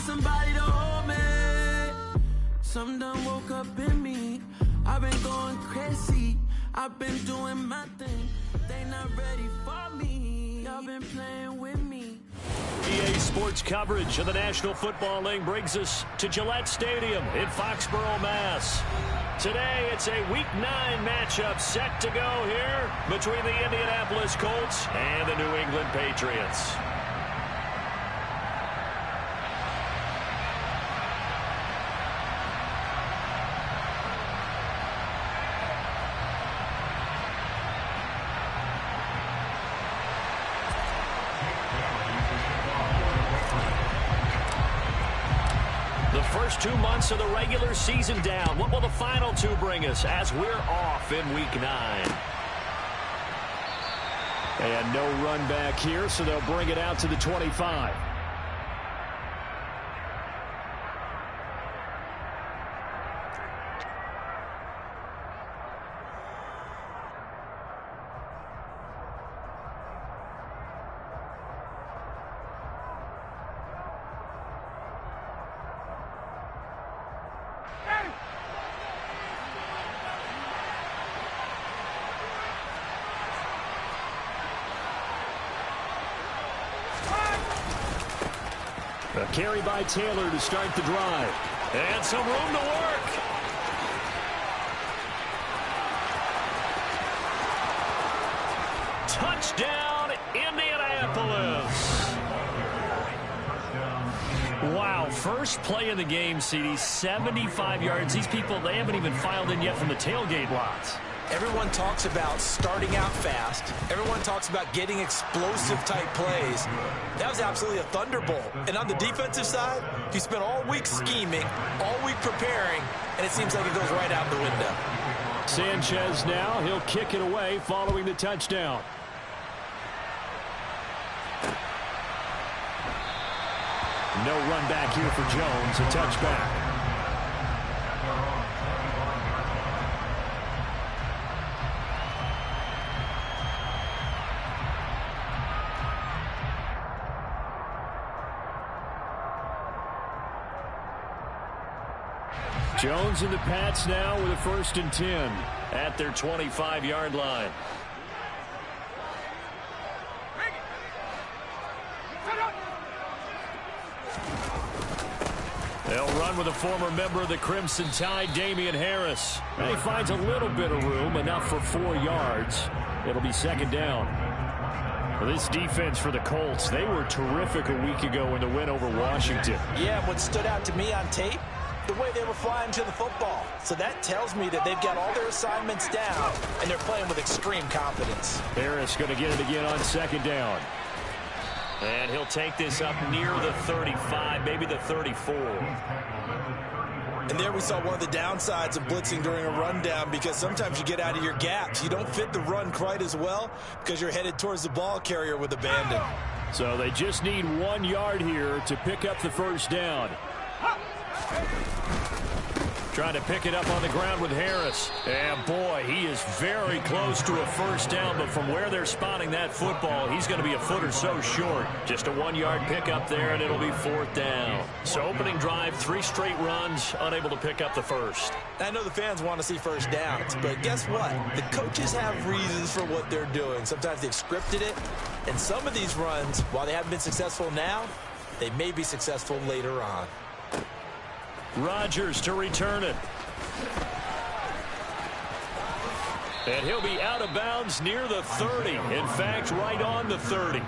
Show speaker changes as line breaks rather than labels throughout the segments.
somebody to hold me. Some done woke up in me. I've been going crazy. I've been doing my thing. They not ready for me. Y'all been playing with me.
EA Sports coverage of the National Football League brings us to Gillette Stadium in Foxborough, Mass. Today, it's a Week 9 matchup set to go here between the Indianapolis Colts and the New England Patriots. First 2 months of the regular season down. What will the final 2 bring us as we're off in Week 9? And no run back here, so they'll bring it out to the 25. A carry by Taylor to start the drive. And some room to work. Touchdown, Indianapolis. Wow, first play of the game, CD, 75 yards. These people, they haven't even filed in yet from the tailgate lots.
Everyone talks about starting out fast. Everyone talks about getting explosive-type plays. That was absolutely a thunderbolt. And on the defensive side, you spent all week scheming, all week preparing, and it seems like it goes right out the window.
Sanchez now, he'll kick it away following the touchdown. No run back here for Jones, a touchback. Jones and the Pats now with a 1st and 10 at their 25-yard line. They'll run with a former member of the Crimson Tide, Damian Harris. And he finds a little bit of room, enough for 4 yards. It'll be 2nd down. Well, this defense for the Colts, they were terrific a week ago in the win over Washington.
Yeah, what stood out to me on tape, the way they were flying to the football. So that tells me that they've got all their assignments down, and they're playing with extreme confidence.
Harris going to get it again on 2nd down. And he'll take this up near the 35, maybe the 34.
And there we saw one of the downsides of blitzing during a rundown, because sometimes you get out of your gaps. You don't fit the run quite as well because you're headed towards the ball carrier with abandon.
So they just need 1 yard here to pick up the 1st down. Trying to pick it up on the ground with Harris. And boy, he is very close to a 1st down, but from where they're spotting that football, he's going to be a foot or so short. Just a 1 yard pickup there, and it'll be 4th down. So opening drive, 3 straight runs, unable to pick up the 1st.
I know the fans want to see 1st downs, but guess what? The coaches have reasons for what they're doing. Sometimes they've scripted it, and some of these runs, while they haven't been successful now, they may be successful later on.
Rodgers to return it. And he'll be out of bounds near the 30. In fact, right on the 30.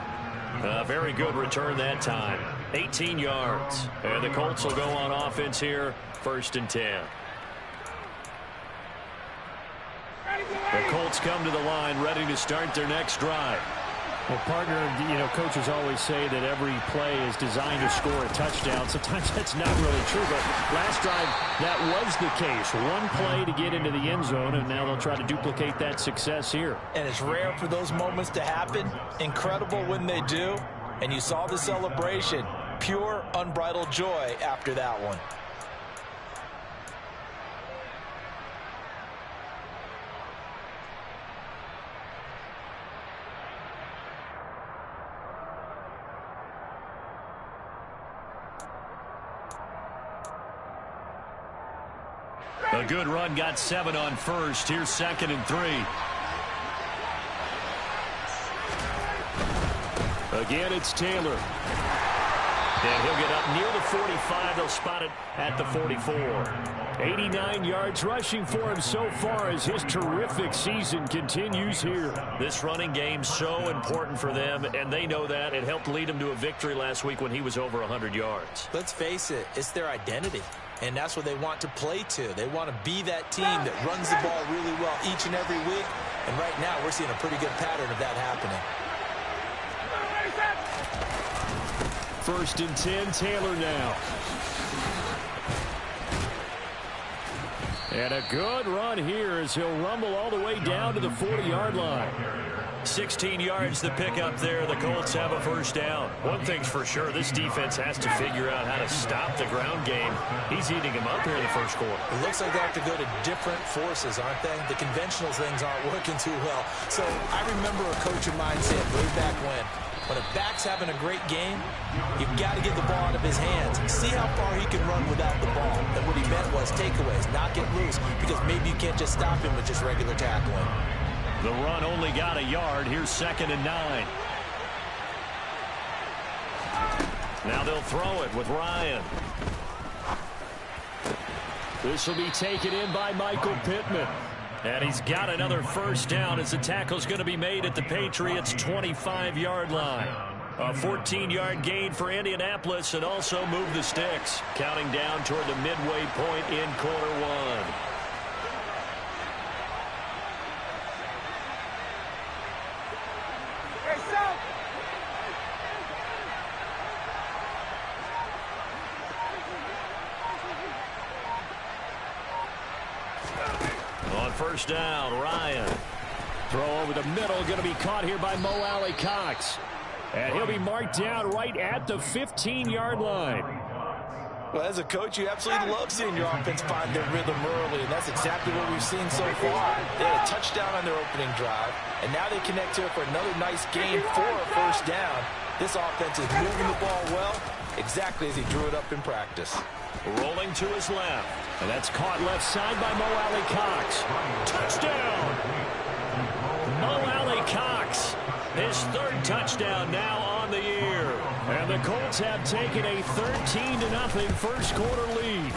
Very good return that time. 18 yards. And the Colts will go on offense here, 1st and 10. The Colts come to the line, ready to start their next drive.
Well, partner, coaches always say that every play is designed to score a touchdown. Sometimes that's not really true, but last drive, that was the case. 1 play to get into the end zone, and now they'll try to duplicate that success here.
And it's rare for those moments to happen. Incredible when they do. And you saw the celebration. Pure, unbridled joy after that one.
A good run, got 7 on first. Here's 2nd and 3.
Again, it's Taylor.
And he'll get up near the 45. They'll spot it at the 44.
89 yards rushing for him so far as his terrific season continues here.
This running game so important for them, and they know that. It helped lead them to a victory last week when he was over 100 yards.
Let's face it, it's their identity. And that's what they want to play to. They want to be that team that runs the ball really well each and every week. And right now, we're seeing a pretty good pattern of that happening.
1st and 10, Taylor now. And a good run here as he'll rumble all the way down to the 40-yard line.
16 yards the pickup there. The Colts have a 1st down. One thing's for sure, this defense has to figure out how to stop the ground game. He's eating him up here in the 1st quarter.
It looks like they have to go to different forces, aren't they? The conventional things aren't working too well. So I remember a coach of mine said way back when a back's having a great game, you've got to get the ball out of his hands. See how far he can run without the ball. And what he meant was takeaways, not get loose, because maybe you can't just stop him with just regular tackling.
The run only got a yard. Here's 2nd and 9. Now they'll throw it with Ryan.
This will be taken in by Michael Pittman.
And he's got another 1st down as the tackle's going to be made at the Patriots' 25-yard line. A 14-yard gain for Indianapolis and also move the sticks. Counting down toward the midway point in quarter 1. On 1st down, Ryan.
Throw over the middle, going to be caught here by Mo Alley-Cox. And he'll be marked down right at the 15-yard line.
Well, as a coach, you absolutely love seeing your offense find their rhythm early, and that's exactly what we've seen so far. They had a touchdown on their opening drive, and now they connect to it for another nice gain for a 1st down. This offense is moving the ball well, exactly as he drew it up in practice.
Rolling to his left.
And that's caught left side by Mo Alley-Cox.
Touchdown! Mo Alley-Cox, his 3rd touchdown now on the year.
And the Colts have taken a 13-0 1st quarter lead.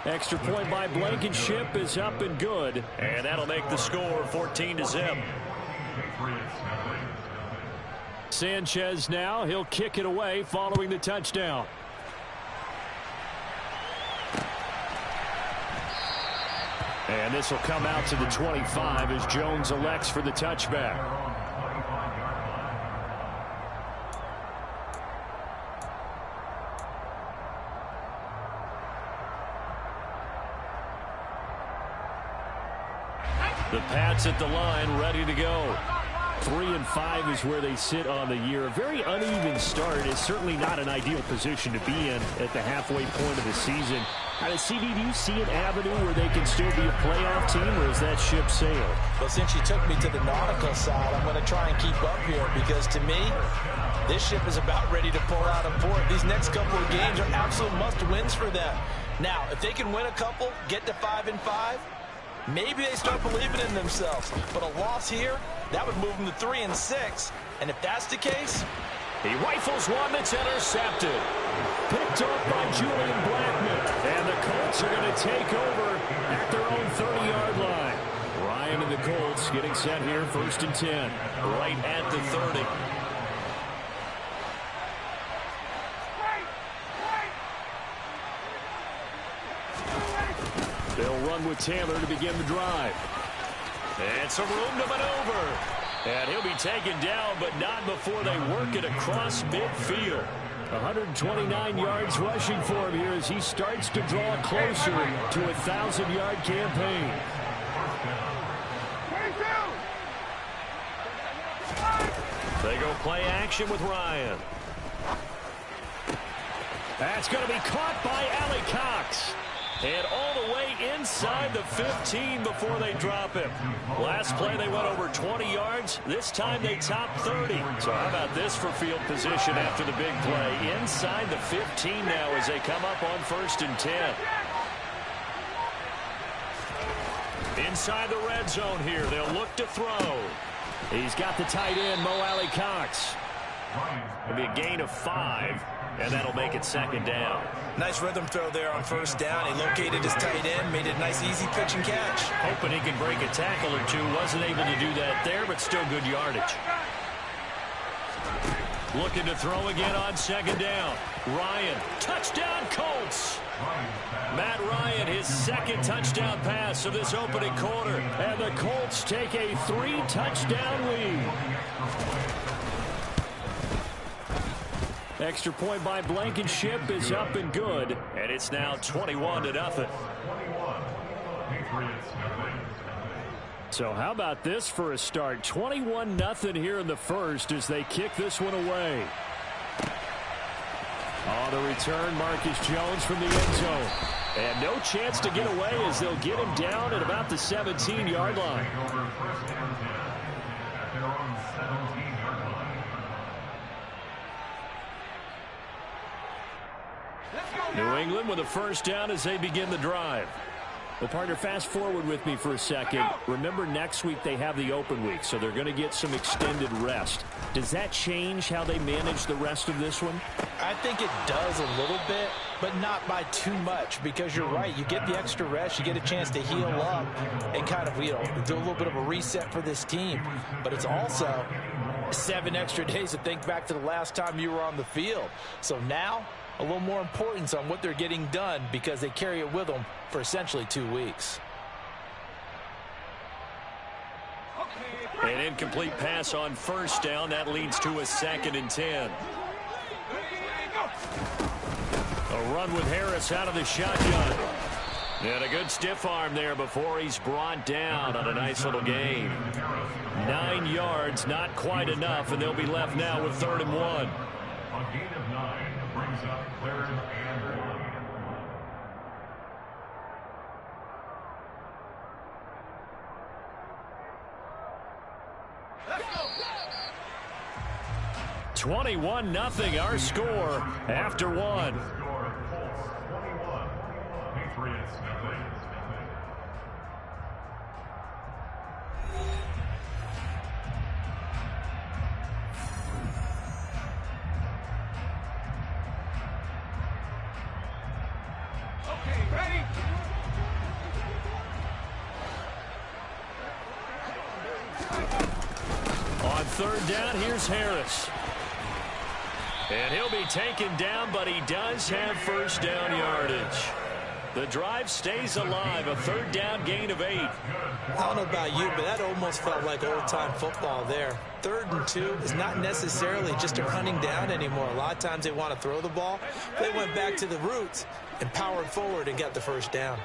Extra point by Blankenship is up and good.
And that'll make the score 14-0.
Sanchez now, he'll kick it away following the touchdown. And this will come out to the 25 as Jones elects for the touchback.
The Pats at the line, ready to go.
3-5 is where they sit on the year. A very uneven start is certainly not an ideal position to be in at the halfway point of the season. CD, do you see an avenue where they can still be a playoff team, or is that ship sailed?
Well, since you took me to the nautical side, I'm going to try and keep up here, because to me, this ship is about ready to pull out of port. These next couple of games are absolute must-wins for them. Now, if they can win a couple, get to 5-5, maybe they start believing in themselves. But a loss here, that would move them to 3-6. And if that's the case,
he rifles one that's intercepted.
Picked off by Julian Blackman. And the Colts are going to take over at their own 30-yard line. Ryan and the Colts getting set here, 1st and 10.
Right at the 30.
They'll run with Taylor to begin the drive.
And some room to maneuver. And he'll be taken down, but not before they work it across midfield.
129 yards rushing for him here as he starts to draw closer to a 1,000-yard campaign.
They go play action with Ryan.
That's going to be caught by Alley-Cox.
And all the way inside the 15 before they drop him. Last play they went over 20 yards. This time they top 30. So how about this for field position after the big play? Inside the 15 now as they come up on 1st and 10. inside the red zone here. They'll look to throw.
He's got the tight end, Mo Alley Cox.
It'll be a gain of 5, and that'll make it second down.
Nice rhythm throw there on first down. He located his tight end, made it a nice, easy pitch and catch.
Hoping he can break a tackle or two. Wasn't able to do that there, but still good yardage. Looking to throw again on second down. Ryan, touchdown Colts. Matt Ryan, his second touchdown pass of this opening quarter.
And the Colts take a 3-touchdown lead. Extra point by Blankenship is up and good.
And it's now 21-0.
So how about this for a start? 21-0 here in the first as they kick this one away. On the return, Marcus Jones from the end zone. And no chance to get away as they'll get him down at about the 17-yard line.
New England with a first down as they begin the drive.
Well, partner, fast forward with me for a second. Remember, next week they have the open week, so they're going to get some extended rest. Does that change how they manage the rest of this one?
I think it does a little bit, but not by too much, because you're right. You get the extra rest. You get a chance to heal up and kind of, do a little bit of a reset for this team. But it's also 7 extra days to think back to the last time you were on the field. So now, a little more importance on what they're getting done because they carry it with them for essentially 2 weeks.
An incomplete pass on first down. That leads to a 2nd and 10. A run with Harris out of the shotgun. And a good stiff arm there before he's brought down on a nice little gain. 9 yards, not quite enough, and they'll be left now with 3rd and 1.
A gain of 9 brings up 3rd and 1.
Let's go.
21-0 our score after 1.
Score Colts 21, Patriots nothing.
Okay, ready?
On 3rd down, here's Harris. And he'll be taken down, but he does have first down yardage. The drive stays alive, a 3rd down gain of 8.
I don't know about you, but that almost felt like old-time football there. 3rd and 2 is not necessarily just a running down anymore. A lot of times they want to throw the ball. They went back to the roots and powered forward and got the first down.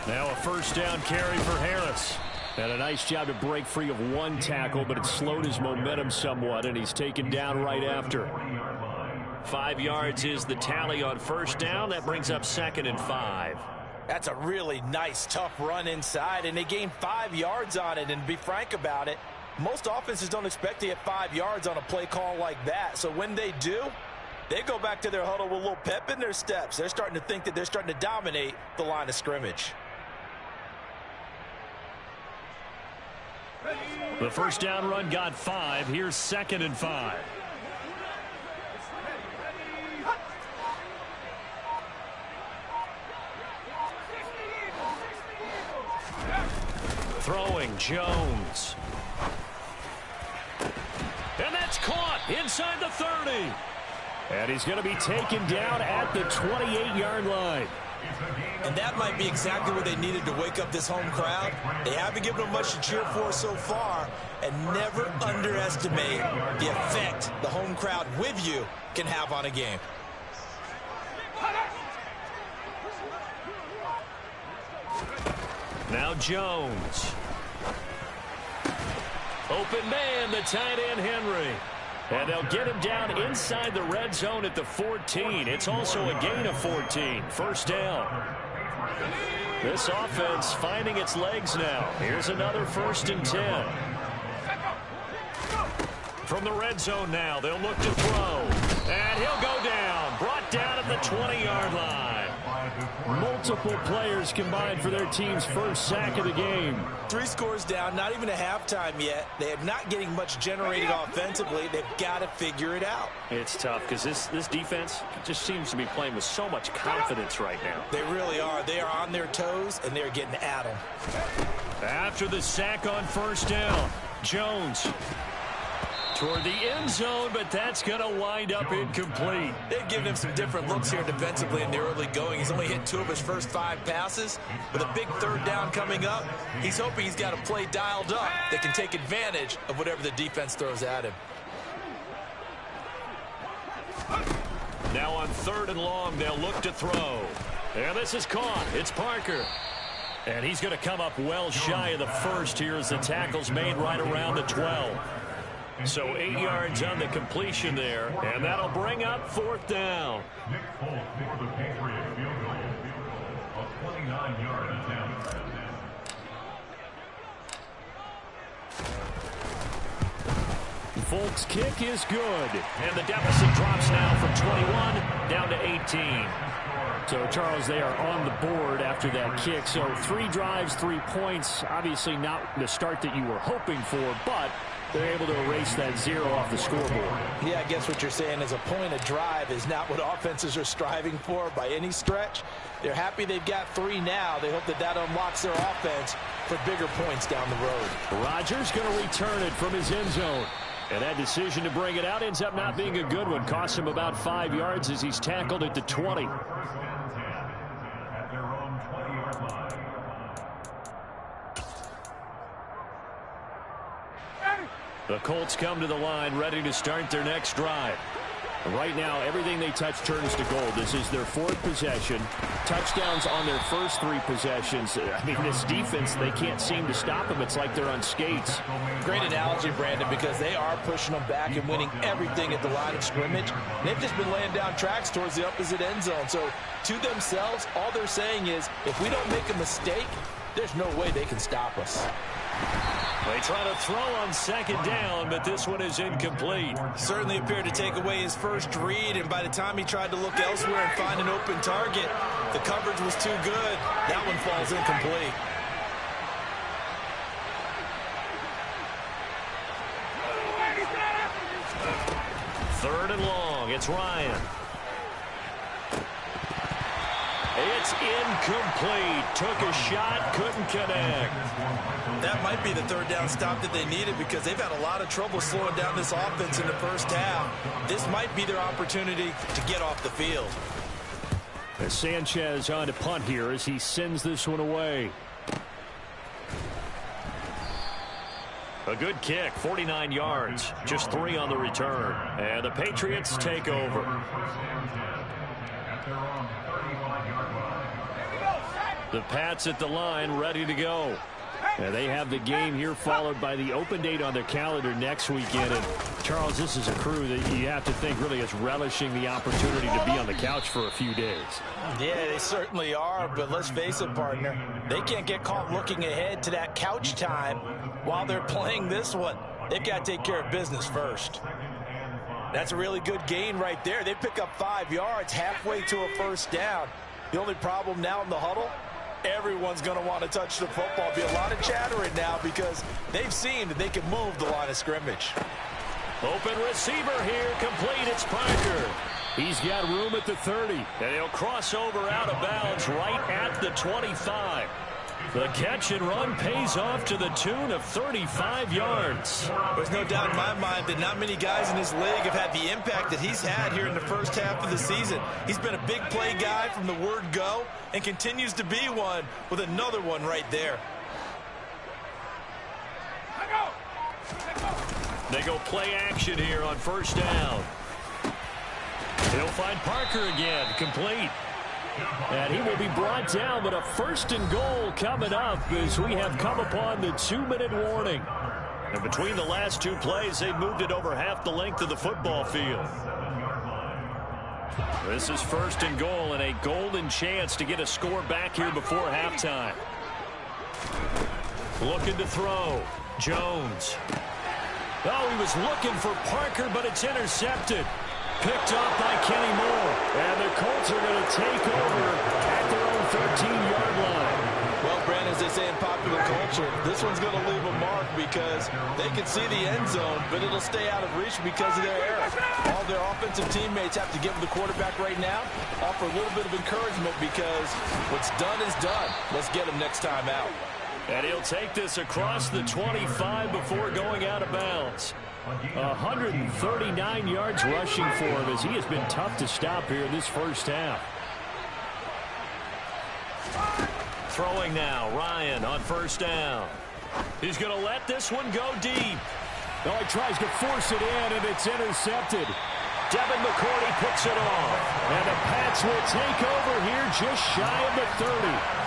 Now a first down carry for Harris.
And a nice job to break free of 1 tackle, but it slowed his momentum somewhat, and he's taken down right after.
5 yards is the tally on first down. That brings up 2nd and 5.
That's a really nice, tough run inside, and they gained 5 yards on it. And to be frank about it, most offenses don't expect to get 5 yards on a play call like that. So when they do, they go back to their huddle with a little pep in their steps. They're starting to think that they're starting to dominate the line of scrimmage.
The first down run got 5. Here's 2nd and 5. Throwing Jones. And that's caught inside the 30.
And he's going to be taken down at the 28-yard line.
And that might be exactly what they needed to wake up this home crowd. They haven't given them much to cheer for so far, and never underestimate the effect the home crowd with you can have on a game.
Now Jones. Open man, the tight end Henry. And they'll get him down inside the red zone at the 14. It's also a gain of 14. First down. This offense finding its legs now. Here's another 1st and 10. From the red zone now, they'll look to throw. And he'll go down. Brought down at the 20-yard line.
Multiple players combined for their team's first sack of the game.
3 scores down, not even a halftime yet. They are not getting much generated offensively. They've got to figure it out.
It's tough because this defense just seems to be playing with so much confidence right now.
They really are. They are on their toes, and they're getting at them.
After the sack on first down, Jones toward the end zone, but that's going to wind up incomplete.
They've given him some different looks here defensively in the early going. He's only hit 2 of his first 5 passes. With a big 3rd down coming up, he's hoping he's got a play dialed up that can take advantage of whatever the defense throws at him.
Now on 3rd and long, they'll look to throw. And this is caught. It's Parker. And he's going to come up well shy of the first here as the tackle's made right around the 12. So 8 yards on the completion there, and that'll bring up 4th down.
Nick Folk for the Patriots field goal. A 29-yard attempt.
Folk's kick is good.
And the deficit drops now from 21 down to 18.
So, Charles, they are on the board after that kick. So 3 drives, 3 points. Obviously not the start that you were hoping for, but they're able to erase that 0 off the scoreboard.
Yeah, I guess what you're saying is a point of drive is not what offenses are striving for by any stretch. They're happy they've got 3 now. They hope that that unlocks their offense for bigger points down the road.
Rodgers going to return it from his end zone. And that decision to bring it out ends up not being a good one. Cost him about 5 yards as he's tackled at the 20.
At their own 20-yard line.
The Colts come to the line ready to start their next drive.
Right now, everything they touch turns to gold. This is their 4th possession. Touchdowns on their first 3 possessions. I mean, this defense, they can't seem to stop them. It's like they're on skates.
Great analogy, Brandon, because they are pushing them back and winning everything at the line of scrimmage. They've just been laying down tracks towards the opposite end zone. So, to themselves, all they're saying is, if we don't make a mistake, there's no way they can stop us.
They try to throw on 2nd down, but this one is incomplete.
Certainly appeared to take away his first read, and by the time he tried to look elsewhere and find an open target, the coverage was too good. That one falls incomplete.
Third and long. It's Ryan. It's incomplete. Took a shot, couldn't connect.
That might be the 3rd down stop that they needed because they've had a lot of trouble slowing down this offense in the first half. This might be their opportunity to get off the field.
As Sanchez on to punt here as he sends this one away.
A good kick, 49 yards, just 3 on the return. And the Patriots take over. The Pats at the line, ready to go. And they have the game here followed by the open date on their calendar next weekend. And Charles, this is a crew that you have to think really is relishing the opportunity to be on the couch for a few days.
Yeah, they certainly are, but let's face it, partner. They can't get caught looking ahead to that couch time while they're playing this one. They've got to take care of business first. That's a really good gain right there. They pick up 5 yards halfway to a first down. The only problem now in the huddle, everyone's going to want to touch the football. Be a lot of chattering now because they've seen that they can move the line of scrimmage.
Open receiver here, complete. It's Parker.
He's got room at the 30.
And he'll cross over out of bounds right at the 25. The catch and run pays off to the tune of 35 yards.
There's no doubt in my mind that not many guys in this league have had the impact that he's had here in the first half of the season. He's been a big play guy from the word go and continues to be one with another one right there.
They go play action here on first down. He'll find Parker again, complete.
And he will be brought down, but a 1st and goal coming up as we have come upon the 2-minute warning.
And between the last 2 plays, they've moved it over half the length of the football field. This is 1st and goal and a golden chance to get a score back here before halftime. Looking to throw. Jones. Oh, he was looking for Parker, but it's intercepted. Picked up by Kenny Moore.
And the Colts are going to take over at their 14-yard line.
Well, Brandon, as they say in popular culture, this one's going to leave a mark because they can see the end zone, but it'll stay out of reach because of their error. All their offensive teammates have to give the quarterback right now, offer a little bit of encouragement because what's done is done. Let's get him next time out.
And he'll take this across the 25 before going out of bounds.
139 yards rushing for him as he has been tough to stop here in this first half.
Throwing now, Ryan on first down. He's going to let this one go deep.
Oh, he tries to force it in, and it's intercepted.
Devin McCourty picks it off.
And the Pats will take over here just shy of the 30.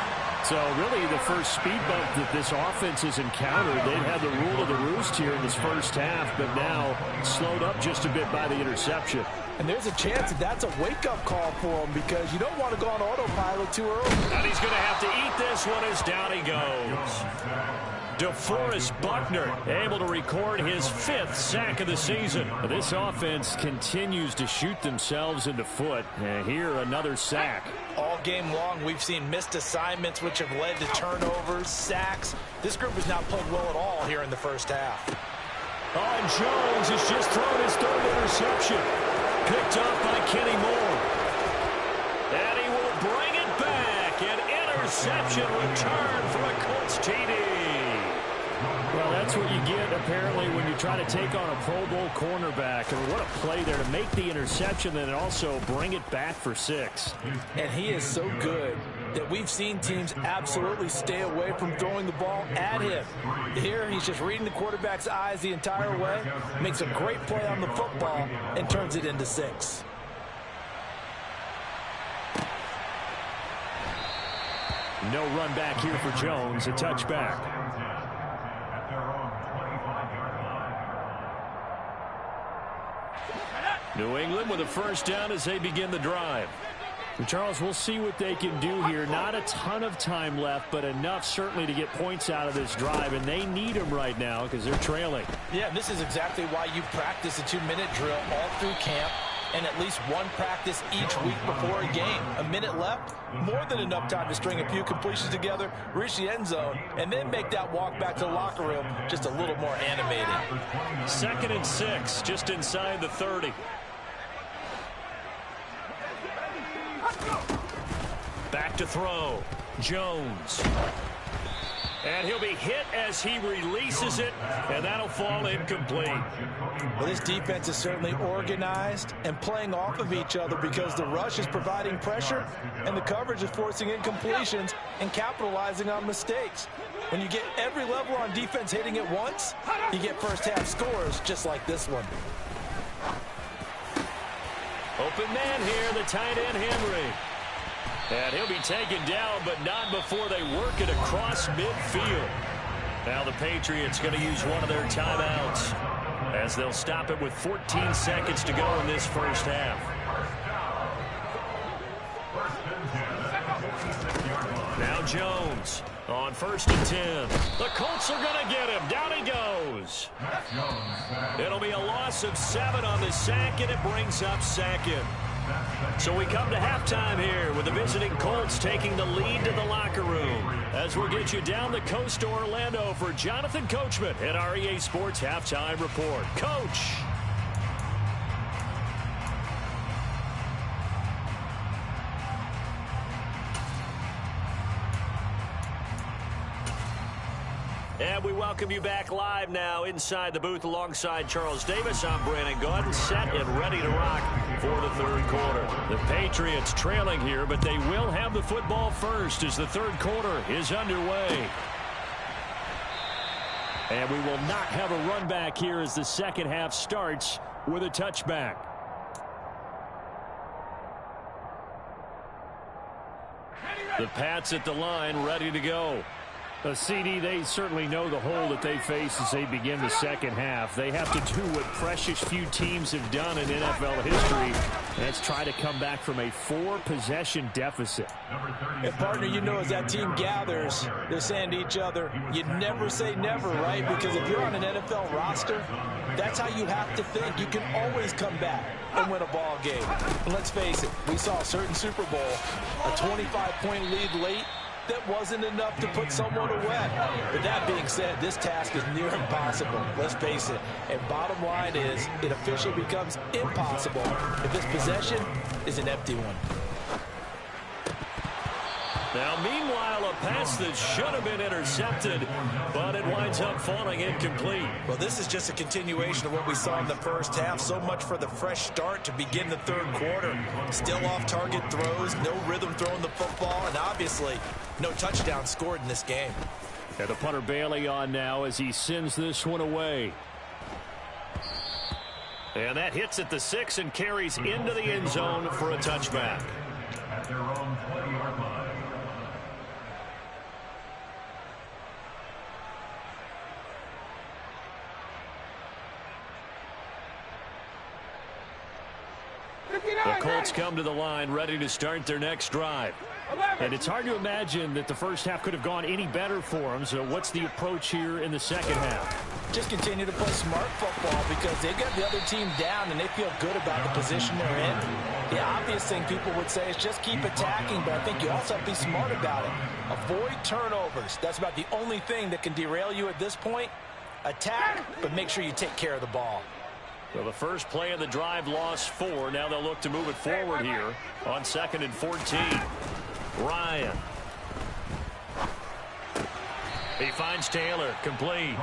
So really the first speed bump that this offense has encountered. They've had the rule of the roost here in this first half, but now slowed up just a bit by the interception.
And there's a chance that that's a wake-up call for him because you don't want to go on autopilot too early.
And he's going to have to eat this one as down he goes. DeForest Buckner able to record his 5th sack of the season.
This offense continues to shoot themselves in the foot. And here another sack.
All game long, we've seen missed assignments which have led to turnovers, sacks. This group has not played well at all here in the first half.
Oh, and Jones has just thrown his 3rd interception. Picked up by Kenny Moore. And he will bring it back. An interception return from a Colts TD.
Well, that's what you get, apparently, when you try to take on a Pro Bowl cornerback. And what a play there to make the interception and also bring it back for 6.
And he is so good that we've seen teams absolutely stay away from throwing the ball at him. Here, he's just reading the quarterback's eyes the entire way, makes a great play on the football, and turns it into 6.
No run back here for Jones, a touchback.
New England with a first down as they begin the drive.
Charles, we'll see what they can do here. Not a ton of time left, but enough certainly to get points out of this drive, and they need them right now because they're trailing.
Yeah, this is exactly why you practice a 2-minute drill all through camp and at least one practice each week before a game. A minute left, more than enough time to string a few completions together, reach the end zone, and then make that walk back to the locker room just a little more animated.
2nd and 6, just inside the 30. Back to throw. Jones. And he'll be hit as he releases it, and that'll fall incomplete.
Well, this defense is certainly organized and playing off of each other because the rush is providing pressure and the coverage is forcing incompletions and capitalizing on mistakes. When you get every level on defense hitting at once, you get first-half scores just like this one.
Open man here, the tight end Henry. And he'll be taken down, but not before they work it across midfield. Now the Patriots going to use one of their timeouts as they'll stop it with 14 seconds to go in this first half. Now Jones on 1st and 10. The Colts are going to get him. Down he goes. It'll be a loss of 7 on the sack, and it brings up 2nd. So we come to halftime here with the visiting Colts taking the lead to the locker room. As we'll get you down the coast to Orlando for Jonathan Coachman at our EA Sports Halftime Report. Coach. And we welcome you back live now inside the booth alongside Charles Davis. I'm Brandon Gaudin, set and ready to rock for the 3rd quarter. The Patriots trailing here, but they will have the football first as the 3rd quarter is underway.
And we will not have a run back here as the 2nd half starts with a touchback. The Pats at the line, ready to go. CD, they certainly know the hole that they face as they begin the second half. They have to do what precious few teams have done in NFL history. That's try to come back from a 4-possession deficit.
And partner, you know, as that team gathers, they're saying to each other, you never say never, right? Because if you're on an NFL roster, that's how you have to think. You can always come back and win a ball game. And let's face it, we saw a certain Super Bowl, a 25-point lead late, that wasn't enough to put someone away. But that being said, this task is near impossible. Let's face it. And bottom line is, it officially becomes impossible if this possession is an empty one.
Now, meanwhile, a pass that should have been intercepted, but it winds up falling incomplete.
Well, this is just a continuation of what we saw in the first half. So much for the fresh start to begin the third quarter. Still off-target throws, no rhythm throwing the football, and obviously no touchdown scored in this game.
And the punter Bailey on now as he sends this one away.
And that hits at the 6 and carries into the end zone for a touchback.
At their own 20-yard line.
The Colts come to the line ready to start their next drive.
And it's hard to imagine that the first half could have gone any better for them. So what's the approach here in the second half?
Just continue to play smart football because they got the other team down and they feel good about the position they're in. The obvious thing people would say is just keep attacking, but I think you also have to be smart about it. Avoid turnovers. That's about the only thing that can derail you at this point. Attack, but make sure you take care of the ball.
Well, the first play of the drive lost 4. Now they'll look to move it forward here on 2nd and 14. Ryan. He finds Taylor, complete.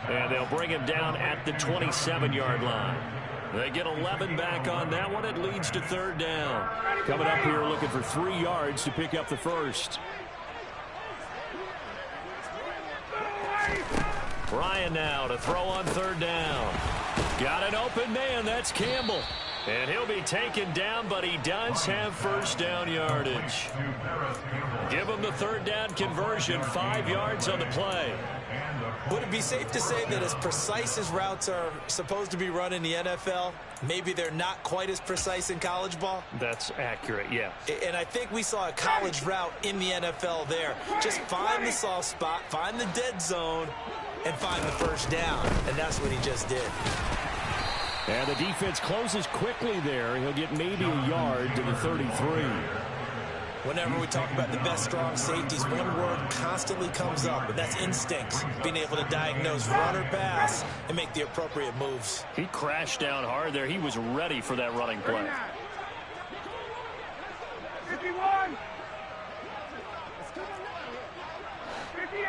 And they'll bring him down at the 27-yard line. They get 11 back on that one. It leads to 3rd down.
Coming up here looking for 3 yards to pick up the first.
Ryan now to throw on 3rd down. Got an open man. That's Campbell. And he'll be taken down, but he does have first down yardage. Give him the 3rd down conversion, 5 yards on the play.
Would it be safe to say that as precise as routes are supposed to be run in the NFL, maybe they're not quite as precise in college ball?
That's accurate, yeah.
And I think we saw a college route in the NFL there. Just find the soft spot, find the dead zone, and find the first down. And that's what he just did.
And the defense closes quickly there. He'll get maybe a yard to the 33.
Whenever we talk about the best strong safeties, one word constantly comes up, and that's instincts. Being able to diagnose run or pass and make the appropriate moves.
He crashed down hard there. He was ready for that running play.
51. 58.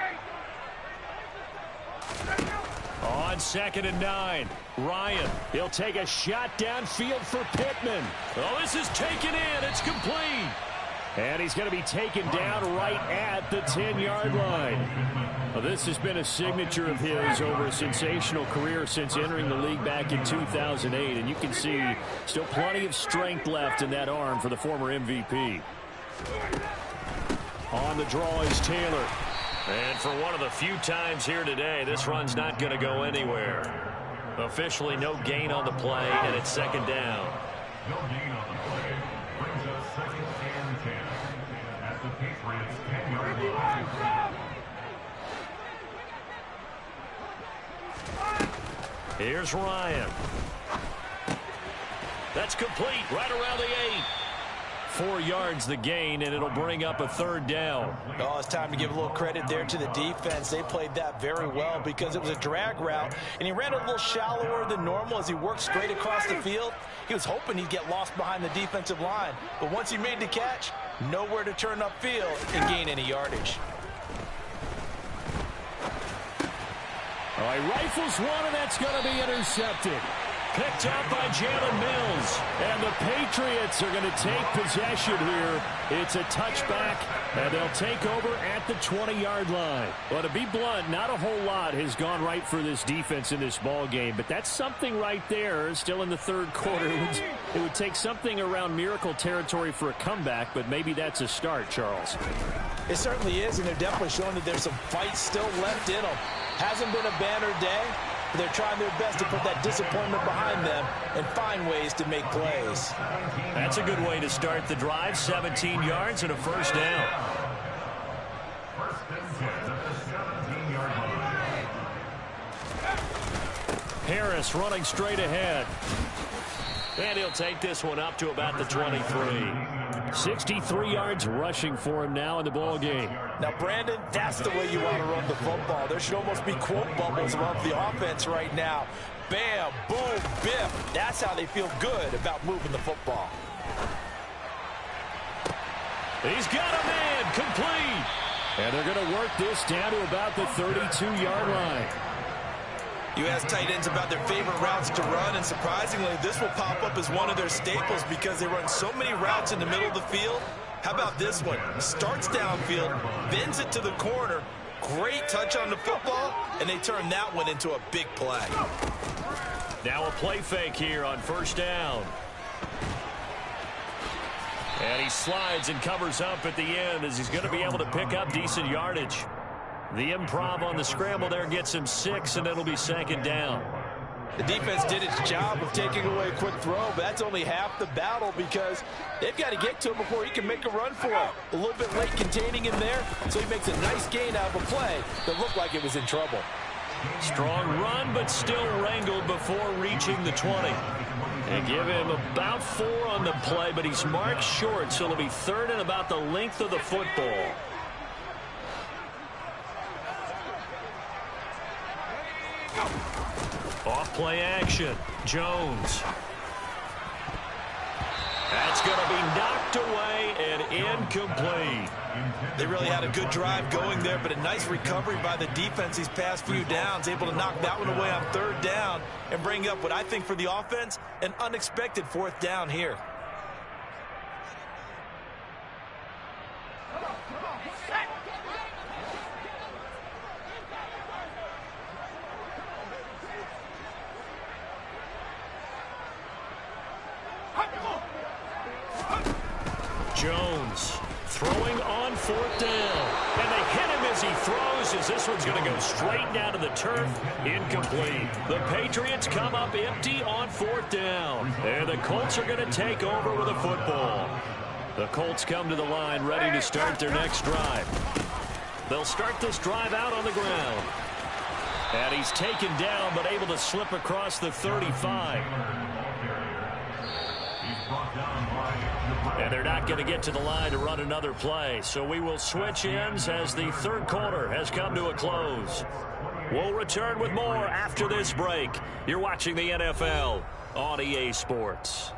On 2nd and 9, Ryan. He'll take a shot downfield for Pittman. Oh, this is taken in. It's complete.
And he's going to be taken down right at the 10-yard line. Well, this has been a signature of his over a sensational career since entering the league back in 2008. And you can see still plenty of strength left in that arm for the former MVP. On the draw is Taylor.
And for one of the few times here today, this run's not going to go anywhere. Officially no gain on the play, and it's 2nd down.
No gain on the play. Brings us 2nd and 10. At the Patriots' 10-yard line.
Here's Ryan. That's complete right around the 8. 4 yards the gain, and it'll bring up a 3rd down.
Oh, it's time to give a little credit there to the defense. They played that very well because it was a drag route, and he ran a little shallower than normal as he worked straight across the field. He was hoping he'd get lost behind the defensive line, but once he made the catch, nowhere to turn upfield and gain any yardage.
All right, rifles one, and that's going to be intercepted.
Picked up by Jalen Mills.
And the Patriots are going to take possession here. It's a touchback, and they'll take over at the 20-yard line. Well, to be blunt, not a whole lot has gone right for this defense in this ball game, but that's something right there. Still in the third quarter. It would take something around miracle territory for a comeback, but maybe that's a start, Charles.
It certainly is, and they're definitely showing that there's some fight still left in them. Hasn't been a banner day. They're trying their best to put that disappointment behind them and find ways to make plays.
That's a good way to start the drive. 17 yards and a first down.
First and 10 at the 17-yard line.
Harris running straight ahead. And he'll take this one up to about the 23.
63 yards rushing for him now in the ball game.
Now, Brandon, that's the way you want to run the football. There should almost be quote bubbles above the offense right now. Bam, boom, biff. That's how they feel good about moving the football.
He's got a man complete.
And they're going to work this down to about the 32-yard line.
You ask tight ends about their favorite routes to run, and surprisingly, this will pop up as one of their staples because they run so many routes in the middle of the field. How about this one? Starts downfield, bends it to the corner, great touch on the football, and they turn that one into a big play.
Now a play fake here on first down. And he slides and covers up at the end as he's going to be able to pick up decent yardage. The improv on the scramble there gets him 6, and it'll be second down.
The defense did its job of taking away a quick throw, but that's only half the battle because they've got to get to him before he can make a run for it. A little bit late containing him there, so he makes a nice gain out of a play that looked like it was in trouble.
Strong run, but still wrangled before reaching the 20. And give him about 4 on the play, but he's marked short, so it'll be third and about the length of the football. Off play action. Jones. That's going to be knocked away and incomplete.
They really had a good drive going there, but a nice recovery by the defense these past few downs, able to knock that one away on third down and bring up what I think for the offense, an unexpected fourth down here.
Jones throwing on fourth down. And they hit him as he throws, as this one's going to go straight down to the turf. Incomplete. The Patriots come up empty on fourth down. And the Colts are going to take over with a football. The Colts come to the line ready to start their next drive. They'll start this drive out on the ground. And he's taken down, but able to slip across the 35. And they're not going to get to the line to run another play. So we will switch ends as the third quarter has come to a close. We'll return with more after this break. You're watching the NFL on EA Sports.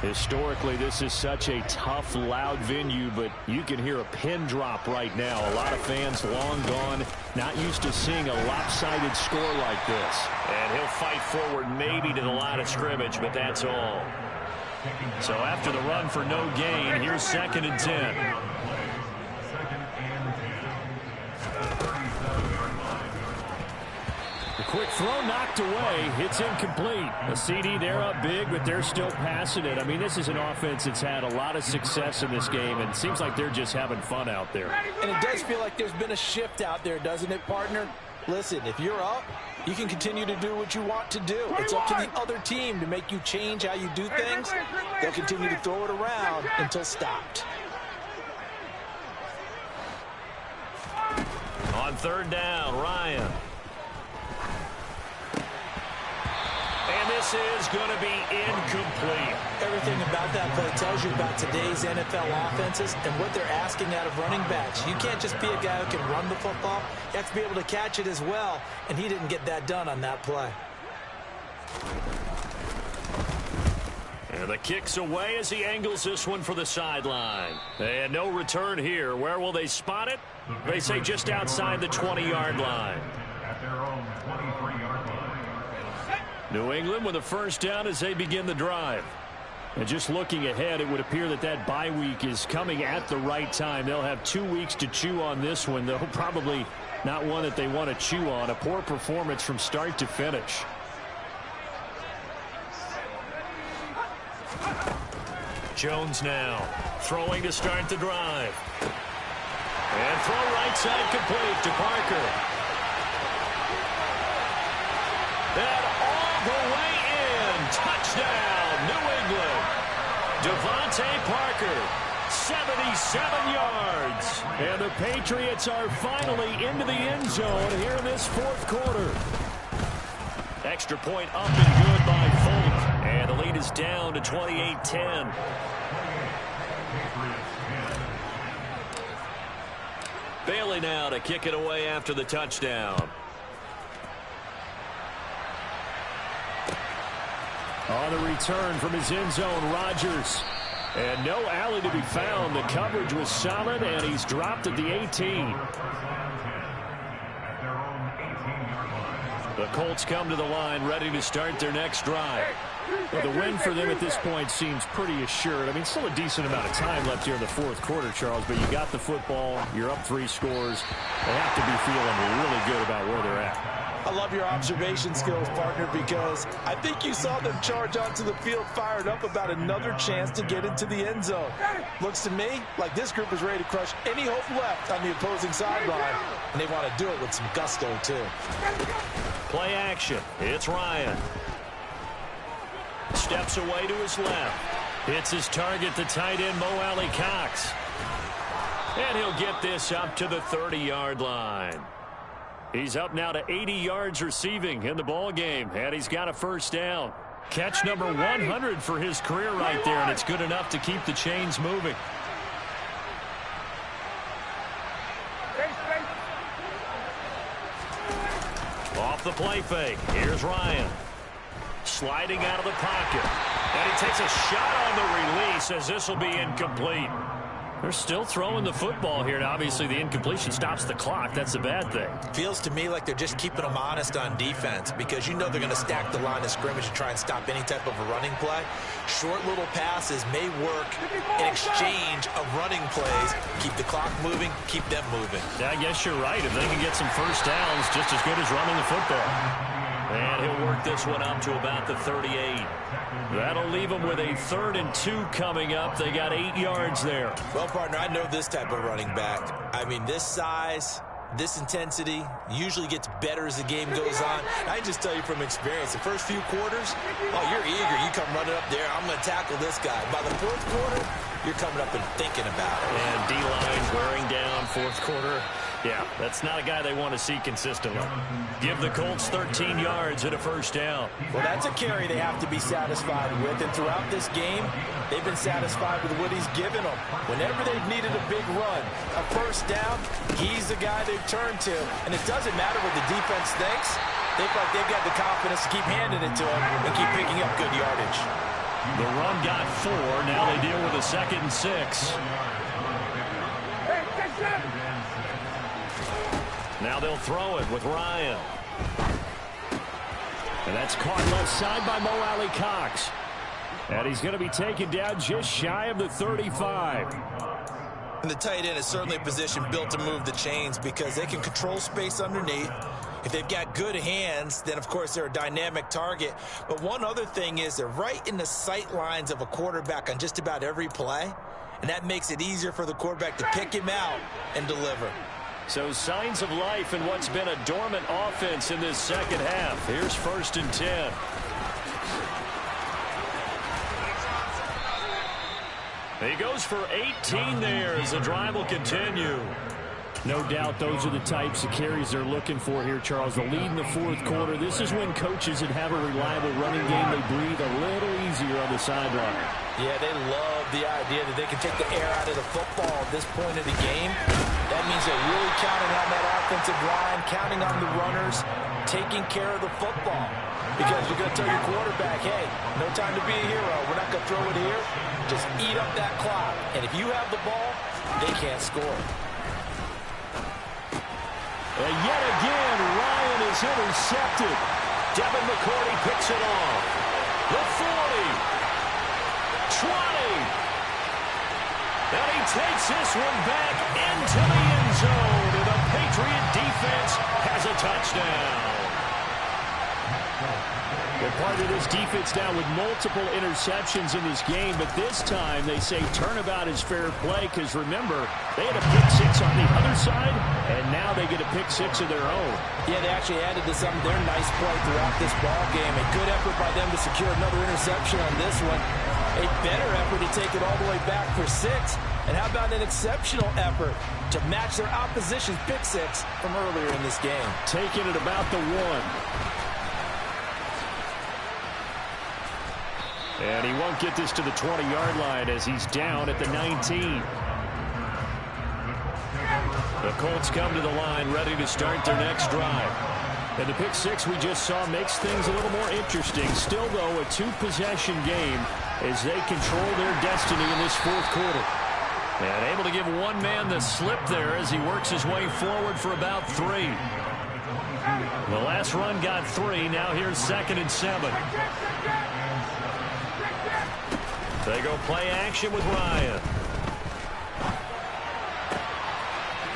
Historically, this is such a tough, loud venue, but you can hear a pin drop right now. A lot of fans long gone, not used to seeing a lopsided score like this.
And he'll fight forward maybe to the line of scrimmage, but that's all. So after the run for no gain, here's 2nd and 10.
The quick throw knocked away. It's incomplete. A CD, they're up big, but they're still passing it. I mean, this is an offense that's had a lot of success in this game, and it seems like they're just having fun out there.
And it does feel like there's been a shift out there, doesn't it, partner? Listen, if you're up, you can continue to do what you want to do. It's up to the other team to make you change how you do things. They'll continue to throw it around until stopped.
On third down, Ryan. And this is going to be incomplete.
Everything about that play tells you about today's NFL offenses and what they're asking out of running backs. You can't just be a guy who can run the football. You have to be able to catch it as well, and he didn't get that done on that play.
And the kick's away as he angles this one for the sideline. And no return here. Where will they spot it? They say just outside the 20-yard line.
At their own 23-yard line.
New England with a first down as they begin the drive. And just looking ahead, it would appear that that bye week is coming at the right time. They'll have 2 weeks to chew on this one, though probably not one that they want to chew on. A poor performance from start to finish. Jones now throwing to start the drive. And throw right side complete to Parker. And all the way in. Touchdown, New England. Devontae Parker, 77 yards. And the Patriots are finally into the end zone here in this fourth quarter. Extra point up and good by Folk. And the lead is down to 28-10. Bailey now to kick it away after the touchdown. On the return from his end zone, Rodgers. And no alley to be found. The coverage was solid, and he's dropped at the 18. The Colts come to the line, ready to start their next drive. Well, the win for them at this point seems pretty assured. I mean, still a decent amount of time left here in the fourth quarter, Charles, but you got the football, you're up 3 scores. They have to be feeling really good about where they're at.
I love your observation skills, partner, because I think you saw them charge onto the field fired up about another chance to get into the end zone. Looks to me like this group is ready to crush any hope left on the opposing sideline, and they want to do it with some gusto, too.
Play action. It's Ryan. Steps away to his left. Hits his target, the tight end, Mo Alley Cox. And he'll get this up to the 30-yard line. He's up now to 80 yards receiving in the ball game, and he's got a first down. Catch number 100 for his career right there, and it's good enough to keep the chains moving. Off the play fake. Here's Ryan. Sliding out of the pocket. And he takes a shot on the release as this will be incomplete. They're still throwing the football here, and obviously the incompletion stops the clock. That's the bad thing. Feels to me like they're just keeping them honest on defense, because you know they're going to stack the line of scrimmage to try and stop any type of a running play. Short little passes may work in exchange of running plays. Keep the clock moving, keep them moving. Yeah, I guess you're right. If they can get some first downs, just as good as running the football. And he'll work this one up to about the 38. That'll leave them with a 3rd and 2 coming up. They got 8 yards there. Well, partner, I know this type of running back. I mean, this size, this intensity usually gets better as the game goes on. I just tell you from experience, the first few quarters, oh, you're eager. You come running up there, I'm going to tackle this guy. By the 4th quarter, you're coming up and thinking about it. And D-line wearing down 4th quarter. Yeah, that's not a guy they want to see consistently. Give the Colts 13 yards and a first down. Well, that's a carry they have to be satisfied with. And throughout this game, they've been satisfied with what he's given them. Whenever they've needed a big run, a first down, he's the guy they've turned to. And it doesn't matter what the defense thinks. They feel like they've got the confidence to keep handing it to him and keep picking up good yardage. The run got 4. Now they deal with a 2nd and 6. Now they'll throw it with Ryan. And that's caught left side by Mo Alley Cox. And he's going to be taken down just shy of the 35. And the tight end is certainly a position built to move the chains because they can control space underneath. If they've got good hands, then, of course, they're a dynamic target. But one other thing is they're right in the sight lines of a quarterback on just about every play. And that makes it easier for the quarterback to pick him out and deliver. So signs of life in what's been a dormant offense in this second half. Here's 1st and 10. He goes for 18 there as the drive will continue. No doubt those are the types of carries they're looking for here, Charles. The lead in the 4th quarter. This is when coaches that have a reliable running game, they breathe a little easier on the sideline. Yeah, they love the idea that they can take the air out of the football at this point of the game. That means they're really counting on that offensive line, counting on the runners, taking care of the football. Because you're going to tell your quarterback, hey, no time to be a hero. We're not going to throw it here. Just eat up that clock. And if you have the ball, they can't score. And yet again, Ryan is intercepted. Devin McCourty picks it off. The 40. 20. And he takes this one back into the end zone. And the Patriot defense has a touchdown.
Well, part of this defense now with multiple interceptions in this game, but this time they say turnabout is fair play because, remember, they had a pick-6 on the other side, and now they get a pick-6 of their own.
Yeah, they actually added to some of their nice play throughout this ball game. A good effort by them to secure another interception on this one. A better effort to take it all the way back for 6. And how about an exceptional effort to match their opposition's pick-6 from earlier in this game?
Taking it about the 1. And he won't get this to the 20-yard line as he's down at the 19.
The Colts come to the line ready to start their next drive.
And the pick-6 we just saw makes things a little more interesting. Still, though, a 2-possession game as they control their destiny in this fourth quarter.
And able to give one man the slip there as he works his way forward for about 3. The last run got 3. Now here's 2nd and 7. They go play action with Ryan.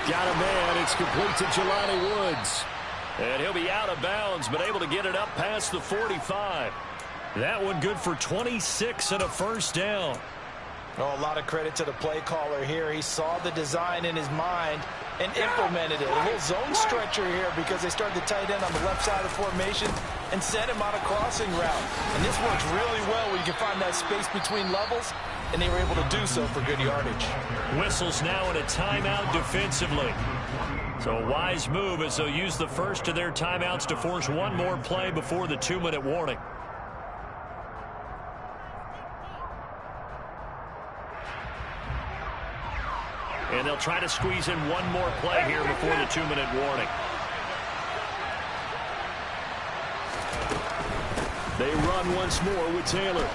Got a man. It's complete to Jelani Woods.
And he'll be out of bounds, but able to get it up past the 45. That one good for 26 and a first down.
Oh, a lot of credit to the play caller here. He saw the design in his mind and implemented it. A little zone stretcher here because they started the tight end on the left side of the formation and sent him on a crossing route. And this works really well when you can find that space between levels, and they were able to do so for good yardage.
Whistles now in a timeout defensively. So a wise move as they'll use the first of their timeouts to force one more play before the 2-minute warning. And they'll try to squeeze in one more play here before the 2-minute warning.
They run once more with Taylor.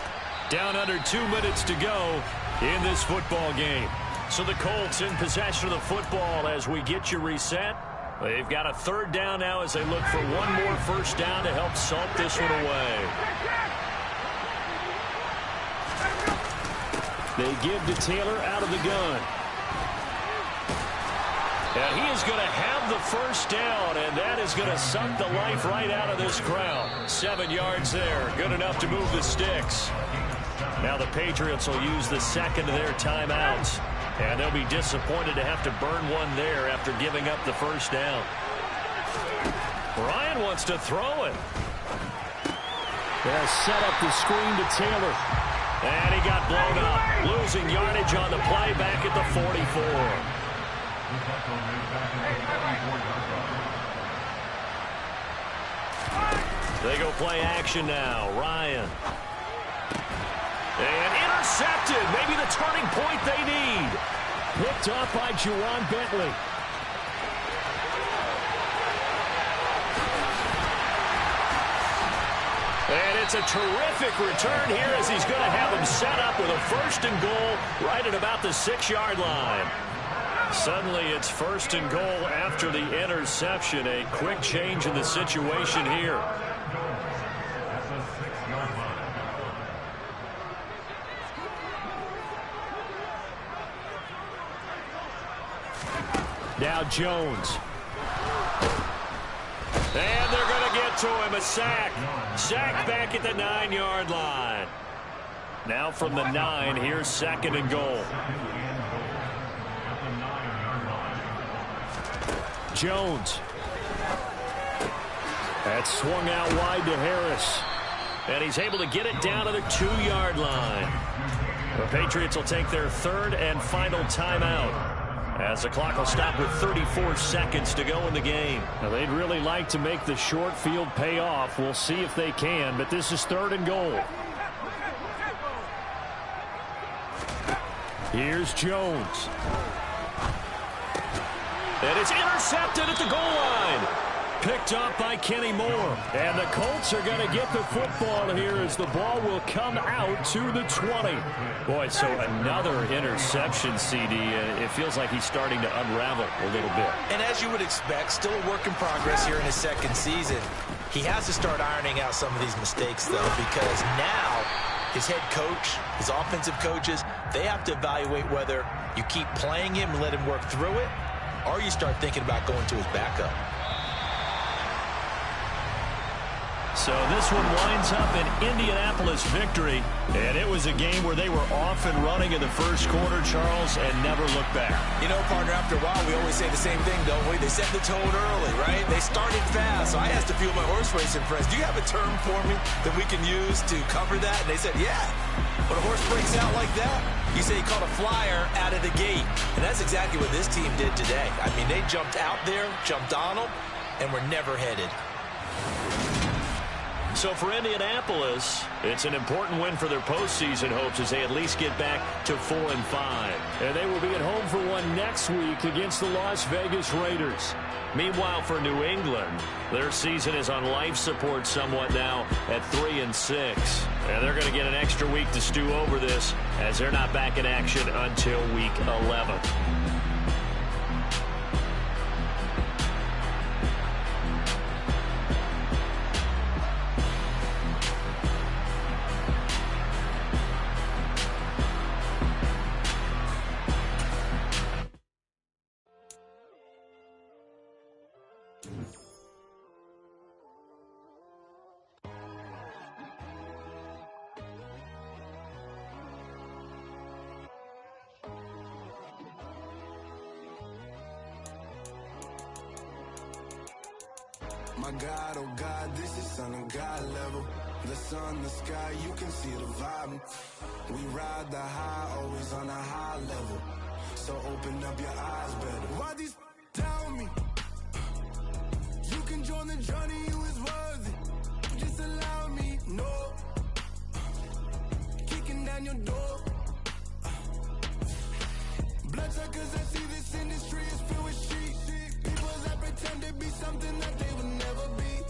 Down under 2 minutes to go in this football game. So the Colts in possession of the football as we get you reset. They've got a 3rd down now as they look for one more first down to help salt this one away.
They give to Taylor out of the gun.
And he is going to have the first down, and that is going to suck the life right out of this crowd. 7 yards there, good enough to move the sticks. Now the Patriots will use the second of their timeouts, and they'll be disappointed to have to burn one there after giving up the first down. Ryan wants to throw it.
They'll set up the screen to Taylor.
And he got blown up, losing yardage on the play back at the 44. They go play action now. Ryan. And intercepted. Maybe the turning point they need.
Picked off by Juwan Bentley.
And it's a terrific return here as he's going to have him set up with a 1st and goal right at about the 6-yard line. Suddenly it's 1st and goal after the interception. A quick change in the situation here.
Now Jones.
And they're going to get to him. A sack. Sack back at the 9-yard line. Now from the 9, here's 2nd and goal.
Jones. That's swung out wide to Harris.
And he's able to get it down to the 2-yard line. The Patriots will take their 3rd and final timeout as the clock will stop with 34 seconds to go in the game.
Now, they'd really like to make the short field pay off. We'll see if they can, but this is 3rd and goal. Here's Jones.
And it's intercepted at the goal line. Picked up by Kenny Moore.
And the Colts are going to get the football here as the ball will come out to the 20.
Boy, so another interception, CD. It feels like he's starting to unravel a little bit.
And as you would expect, still a work in progress here in his 2nd season. He has to start ironing out some of these mistakes, though, because now his head coach, his offensive coaches, they have to evaluate whether you keep playing him and let him work through it, or you start thinking about going to his backup.
So this one winds up an Indianapolis victory, and it was a game where they were off and running in the first quarter, Charles, and never looked back.
You know, partner, after a while, we always say the same thing, don't we? They set the tone early, right? They started fast, so I asked a few of my horse racing friends, do you have a term for me that we can use to cover that? And they said, yeah. When a horse breaks out like that, you say he caught a flyer out of the gate. And that's exactly what this team did today. I mean, they jumped out there, jumped on them, and were never headed.
So for Indianapolis, it's an important win for their postseason hopes as they at least get back to 4-5.
And they will be at home for one next week against the Las Vegas Raiders.
Meanwhile, for New England, their season is on life support somewhat now at 3-6. And they're going to get an extra week to stew over this as they're not back in action until week 11.
My God, oh God, this is Son of God level. The sun, the sky, you can see the vibe. We ride the high, always on a high level. So open up your eyes better. Why these tell me? You can join the journey, you is worthy. Just allow me, no. Kicking down your door. Bloodsuckers, I see this industry is filled with sheep. People that pretend to be something that they would never be.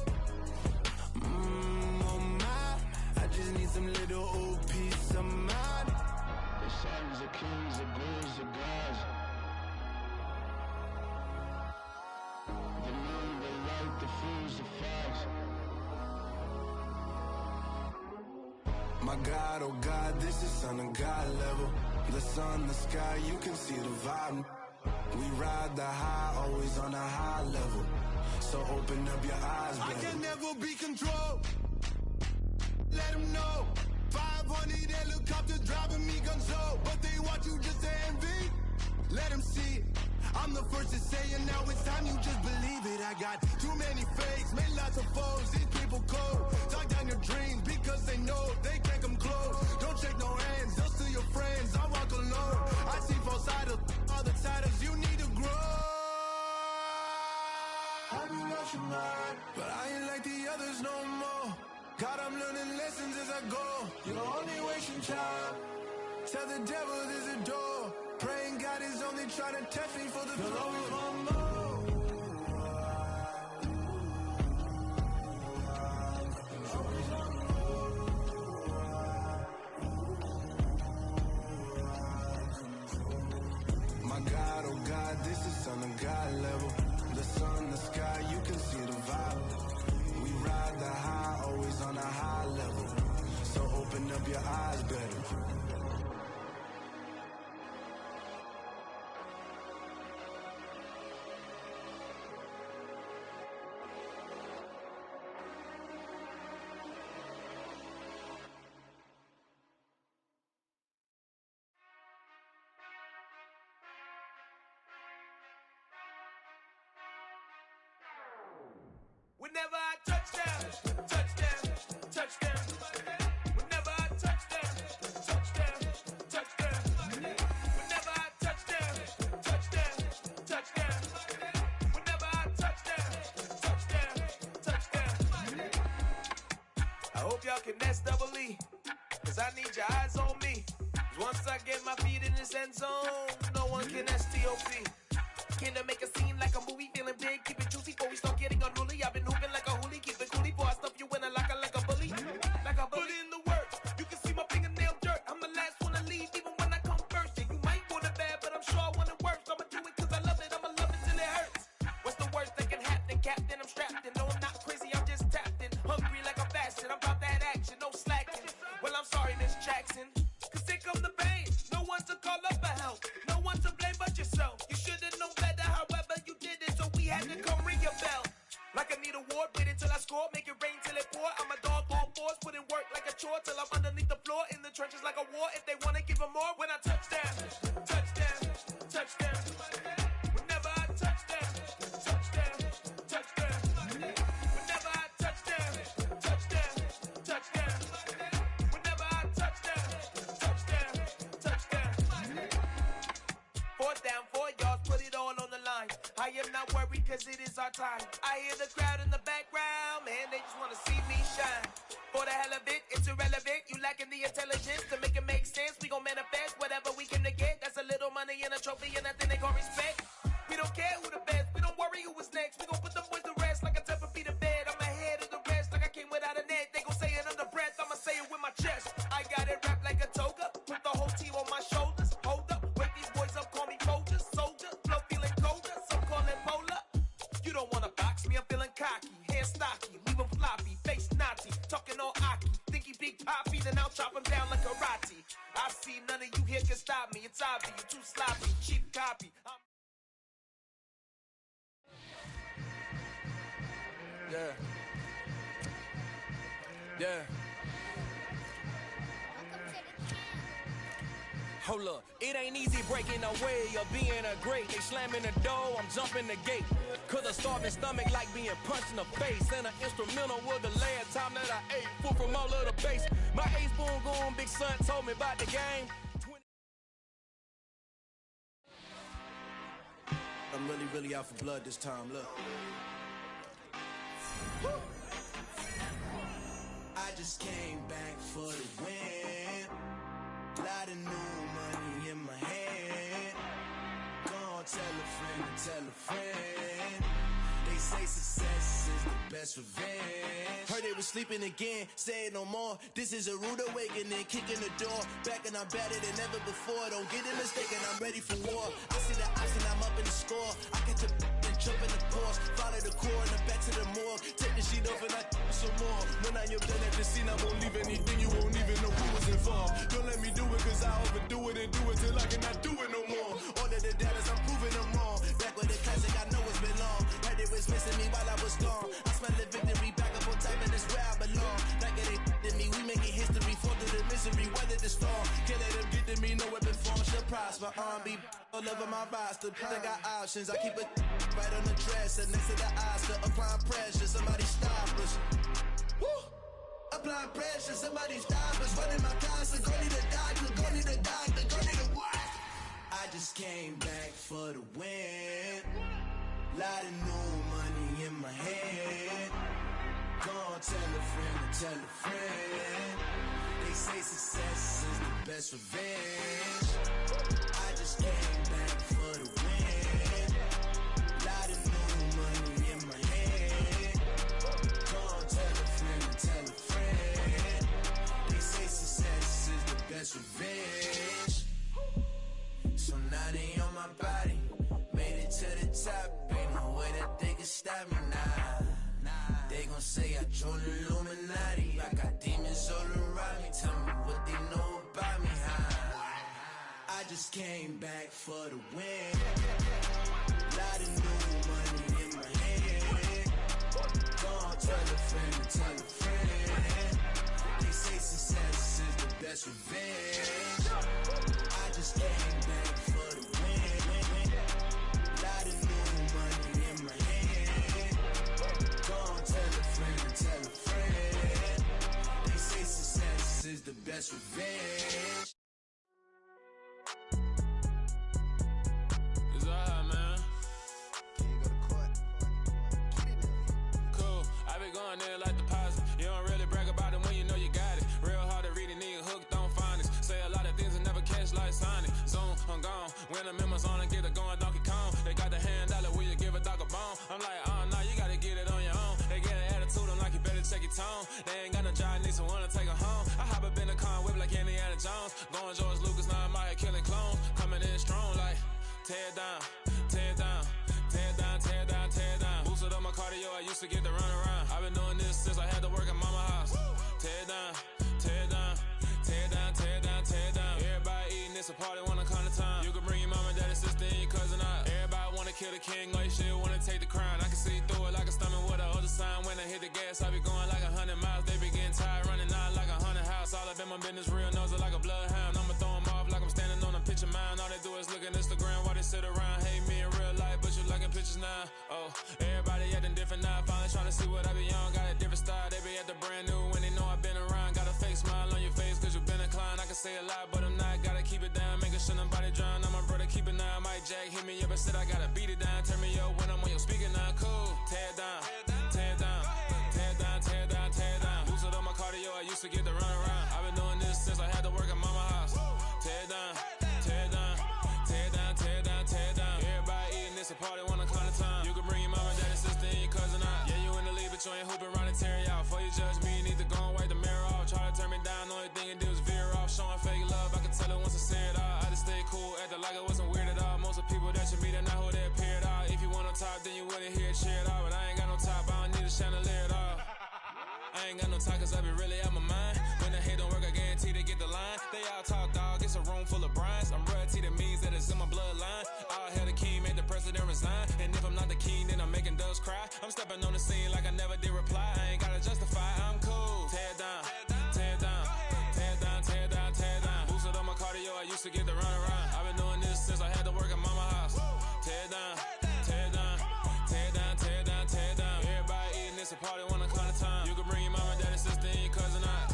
Oh my, I just need some little old peace of mind. The sons of kings, the ghouls, the gods. The moon, the light, the fools, the facts. My God, oh God, this is Son of God level. The sun, the sky, you can see the vibe. We ride the high, always on a high level. So open up your eyes, baby. I can never be controlled. Let them know. 500 helicopters driving me gonzo. But they want you just to envy. Let them see it. I'm the first to say it, now it's time you just believe it. I got too many fakes, made lots of foes. These people cold. Talk down your dreams because they know they can't come close. Don't shake no hands, they'll steal your friends. I walk alone. I see false idols, all the titles you need to grow. Have you lost your mind? But I ain't like the others no more. God, I'm learning lessons as I go. You're only wasting time. Tell the devil there's a door. Praying God is only trying to test me for the glory. My God, oh God, this is Son of God level. The sun, the sky, you can see the vibe. We ride the high, always on a high level. So open up your eyes better.
Whenever I touchdown, touchdown, touchdown. Whenever I touchdown, touchdown, touchdown. Whenever I touchdown, touchdown, touchdown. Whenever I touchdown, touchdown, touchdown. I hope y'all can S-double-E, cause I need your eyes on me. 'Cause once I get my feet in this end zone, no one can S-T-O-P. Can I make a scene like a movie, feeling big, keep it juicy before we start getting unruly. I've been hooping like a hoolie, keep it coolie before I stuff you in a locker like a bully. Like a bully. Put in the work, you can see my fingernail dirt. I'm the last one to leave, even when I come first. Yeah, you might want it bad, but I'm sure I want it worse. I'ma do it cause I love it, I'ma love it till it hurts. What's the worst that can happen, Captain? I'm strapped and no, I'm not crazy, I'm just tapped. rain till it pour. I'm a dog on fours, put in work like a chore till I'm underneath the floor in the trenches like a war. If they wanna give them more, when I touch down, touch down, touch down. Whenever I touch down, touch down, touch down. Whenever I touch down, touch down, touch down. Whenever I touch down, touch down, touch down. 4th down, 4 yards, put it all on the line. I am not worried cause it is our time. I hear the crowd in the background, man, they just wanna see me shine. For the hell of it, it's irrelevant. You lacking the intelligence to make it make sense. We gon' manifest whatever we can to get. That's a little money and a trophy and nothing they gon' respect. We don't care who the best, we don't worry who was next. We gon' put the boys to rest like a temper feet in bed. I'm ahead of the rest like I came without a net. They gon' say it under breath, I'ma say it with my chest. I got it wrapped like a toga, put the whole team on my shoulders. Hold up, wake these boys up, call me Folgers. Soldier, flow feeling colder, some call it polar. You don't wanna box me, I'm feeling cocky. Hair stocky, leave 'em floppy, face naughty, talking all aki. Think he big poppy, then I'll chop him down like karate. I see none of you here can stop me. It's obvious, you too sloppy, cheap copy. Yeah. Yeah. Hold up, it ain't easy breaking away or being a great. They slamming the door, I'm jumping the gate. Cause a starving stomach like being punched in the face. And an instrumental was the last time that I ate. Food from all of the base. My ace boom goon, big son told me about the game. I'm really out for blood this time, look. Woo. I just came back for the win. Lot of new money in my hand. Gonna tell a friend to tell a friend. They say success is the best revenge. Heard they was sleeping again, say it no more. This is a rude awakening, kicking the door. Back and I'm better than ever before. Don't get it mistaken, I'm ready for war. I see the option, I'm up in the score. I get to and jump in the course. Follow the core and the back to the morgue. Take the sheet off and I some more. When I am done at the scene, I won't leave anything. You won't even know who was involved. Don't let me do it cause I overdo it and do it till I cannot do it no more. All of the doubters, I'm proving them wrong. Back with the classic, I know it's been long. Heard it was missing me while I was gone. I smell the victory back up on top and it's where I belong. Like it ain't to me, we making history. Fall through the misery, weather the storm. Can't let them get to me, no weapon form shall prosper. R&B all over my roster. I got options, I keep it right on the dresser. Next to the Oscar, applying pressure, somebody stop us. Woo! Applying pressure, somebody stop us. Running my constant, go need a doctor, go need a doctor, go need a what? I just came back for the win. Lot of new money in my hand. Gonna tell a friend to tell a friend. They say success is the best revenge. I just came back for the win. Lot of new money in my hand. Gonna tell a friend to tell a friend. They say success is the best revenge. So now they on my body. Made it to the top. Ain't no way that they can stop me now. They gon' say I joined the Illuminati. I got demons all around me. Tell me what they know about me, huh? I just came back for the win. Lot of new money in my hand. Gonna tell a friend to tell a friend. They say success is the best revenge. I just came back for the win. Lot of new money in my hand. Gonna tell a friend to tell a friend. They say success is the best revenge. It's alright, man. Can you go to court? Cool. I been going there like deposit. You don't really brag about it when you know you got it. Real hard to read a nigga hooked on finance. Say a lot of things and never catch like Sonic. Zone, I'm gone. When I'm in my zone, I get it going Donkey Kong. They got the hand dollar, will you give a dog a bone? I'm like, oh no, you gotta get it on your own. They get an attitude, I'm like, you better check your tone. They ain't got no job, need someone to take her home. I hop up in the car, whip like Indiana Jones. Going George Lucas, now I'm out here killing clones. Coming in strong like, tear down, tear down, tear down, tear down, tear down. Boosted up my cardio, I used to get to run around. I've been doing this since I had to work at mama house. Tear down, tear down, tear down, tear down, tear down. Everybody eating, it's a party, wanna come to time. You can bring your mama, daddy, sister, and your cousin out. Everybody wanna kill the king, like shit, wanna take the crown. I can see through it like a stomach with a other sign. When I hit the gas, I be going like
100 miles, they be getting tired, running out like a 100 house. All up in my business, real nose like a bloodhound. I'ma throw them off like I'm standing on a picture mound. All they do is look at Instagram while they sit around. Hate me in real life, but you liking pictures now. Oh, everybody acting different now. Finally trying to see what I be on. Got a different style, they be at the brand new when they know I've been around. Got a fake smile on your face cause you been inclined. I can say a lot, but I'm not. Gotta keep it down, making sure nobody drown. I'm my brother, keep it now. Mike Jack hit me up and said I gotta beat it down. Turn me up when I'm on your speaker now. Cool, tear it down, tear it down, tear it down, tear it down, tear it down. Boosted up my cardio, I used to get to run around. I've been doing this since I had to work at mama house. Tear it down, tear it down, tear it down, tear it down, tear it down. Everybody eating this a party, one o'clock of time. You can bring your mama, daddy, sister, and your cousin out. Yeah, you in the league, but you ain't hooping around and tearing out. Before you judge me, you need to go and wipe the mirror off. Try to turn me down, the only thing it did was veer off. Showing fake love, I can tell it once I say it all. I just stay cool, acting like it wasn't weird at all. Most of the people that you meet are not who they appear at all. If you want on top, then you wouldn't hear it cheer at all. But I ain't got no top, I don't need a chandelier at all. I ain't got no talk cause I be really out my mind. When the hate don't work, I guarantee they get the line. They all talk dog, it's a room full of brinds. I'm royalty, that means that it's in my bloodline. All hell the king, made the president resign. And if I'm not the king, then I'm making doves cry. I'm stepping on the scene like I never did reply. I ain't gotta justify, I'm cool. Tear it down, tear it down, tear it down, tear it down, tear it down. Boosted up my cardio, I used to get to run around. I've been doing this since I had to work at mama house. Tear it down, tear it down, tear it down, tear it down, tear it down. Everybody eating this a party, 1 o'clock of time. You can bring your mama, daddy, sister, and your cousin out.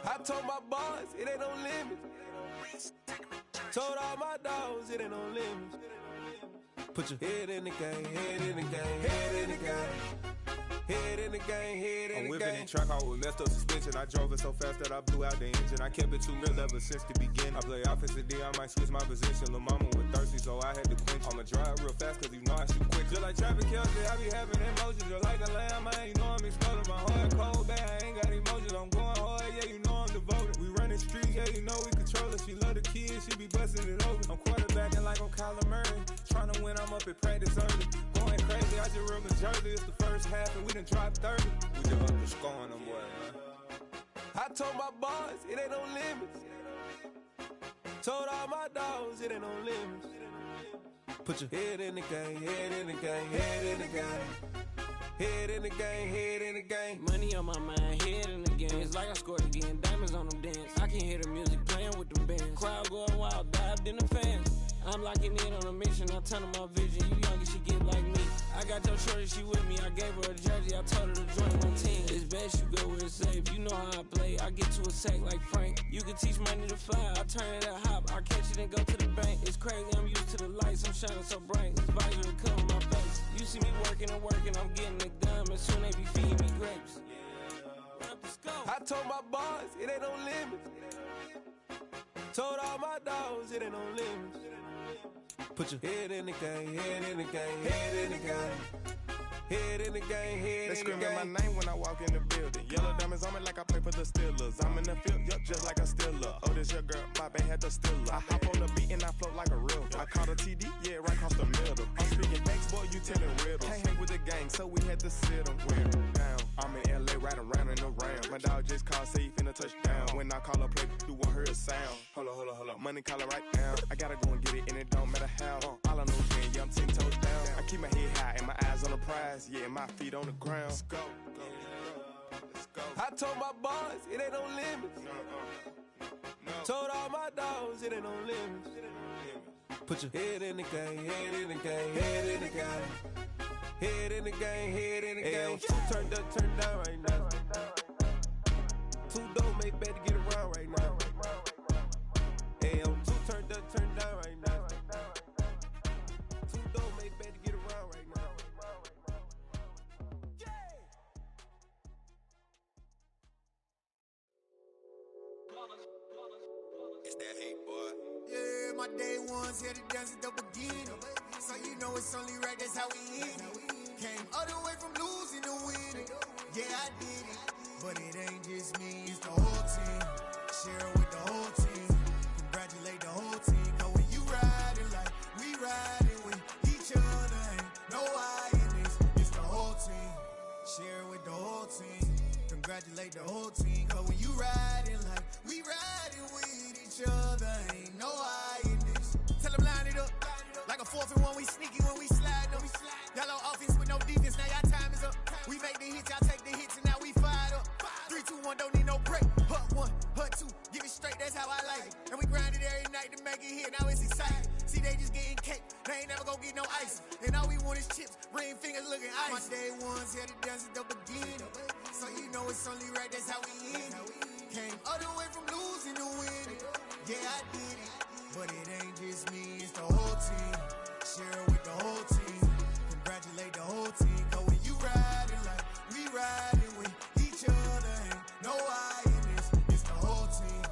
I told my boys, it ain't no limits. Told all my dogs, it ain't no limits. Put your head in the game, head in the game, head in the game. Head in the game, head in the game.
I'm whipping and track out with messed up suspension. I drove it so fast that I blew out the engine. I kept it too real ever since the beginning. I play offensive D, I might switch my position. Lil' mama was thirsty, so I had to quench. I'ma drive real fast, cause you know I shoot quick. Just like traffic Kelsey, I be having emotions. Just like a lamb, man, you know I'm exploding. My heart cold, bad, I ain't got emotions. I'm going hard, yeah, you know I'm devoted. We running streets, yeah, you know we control it. She love the kids, she be busting it open. I'm quarterbacking like I'm Kyler Murray. Trying to win, I'm up at practice early. Going crazy, I just real Jersey. It's the first half and we done dropped 30. We just up the score on them boys, man.
I told my boys, it ain't no limits. Told all my dogs, it ain't no limits. Put your head in the game, head in the game, head in the game. Head in the game, head in the game.
Money on my mind, head in the game. It's like I scored again, diamonds on them dance. I can hear the music playing with them bands. Crowd going wild, dived in the fans. I'm locking in on a mission, I turn on my vision. You young and she get like me. I got your shorty, she with me. I gave her a jersey, I told her to join my team. It's best you go where it's safe. You know how I play, I get to a sack like Frank. You can teach money to fly, I turn it up hop. I catch it and go to the bank. It's crazy, I'm used to the lights, I'm shining so bright. This visor to cover my face. You see me working and working, I'm getting it done. And soon they be feeding me grapes.
I told my boys, it ain't no limits. Told all my dogs, it ain't no limits. Put your head in the game, head in the game, head in the game. Head in the game, head
They
in the game.
screaming my name when I walk in the building. Yellow diamonds on me like I play for the Steelers. I'm in the field, yup, just like a Steeler. Oh, this your girl, my band had the Steeler. I hop on the beat and I float like a real. I caught a TD, yeah, right across the middle. I'm speaking banks, boy, you telling riddles. Can't hang with the gang, so we had to sit them down. I'm in LA, riding around and around. My dog just called, say he finna touch down. When I call a play, you won't hear a sound. Hold up, money calling right now. I gotta go and get it, and it don't matter how. All I know is, yeah, I'm 10 toes down. I keep my head high and my eyes on the prize. Yeah, my feet on the ground. Let's go. Let's go.
I told my boys, it ain't no limits.
No.
Told all my dogs, it ain't no limits. Put your head in the game, head in the game, head in the game. Head in the game, head in the game. Turned up, turned down right
It's that hate, boy.
Yeah, my day ones here to dance at the beginning. So you know it's only right, that's how we end it. Came all the way from losing to winning. Yeah, I did it. But it ain't just me, it's the whole team. Share it with the whole team. Congratulate the whole team. Cause when you riding like we riding with each other, ain't no I in this. It's the whole team. Share it with the whole team. Congratulate the whole team. Cause when you riding like we riding with each other, ain't no I in this. Tell them line it up. Like a 4th and 1, we sneaky when we slide them. Yellow offense with no defense, now y'all time is up. We make the hits, y'all take the hits, and now we fired up. 3, 2, 1, don't need no break. Hut 1, hut 2, give it straight, that's how I like it. And we grind it every night to make it here, now it's exciting. See, they just getting cake, they ain't never gonna get no ice. And all we want is chips, ring fingers looking ice. My day ones here to dance at the beginning. So you know it's only right, that's how we end it. Came all the way from losing to winning. Yeah, I did it. But it ain't just me, it's the whole team. Share it with the whole team. Congratulate the whole team. Cause when you riding like we riding with each other, ain't no I in this. It's the whole team.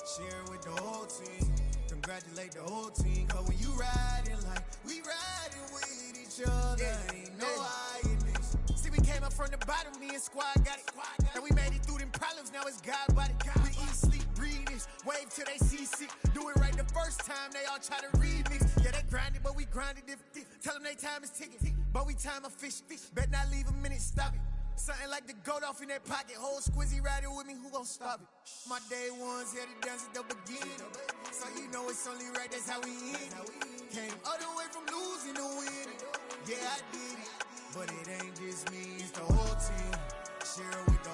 Share it with the whole team. Congratulate the whole team. Cause when you riding like we riding with each other, ain't no I in this. See, we came up from the bottom, me and squad got it. And we made it through them problems, now it's God body. We eat, sleep, breathe this, wave till they see sick. Do it right the first time, they all try to remix. Yeah, they grinded, but we grinded different. Tell them they time is ticking, but we time a fish. Bet not leave a minute, stop it. Something like the goat off in that pocket. Whole squizzy riding with me, who gon' stop it? My day ones here to dance at the beginning. So you know it's only right, that's how we end it. Came all the way from losing to winning. Yeah, I did it. But it ain't just me, it's the whole team. Share it with the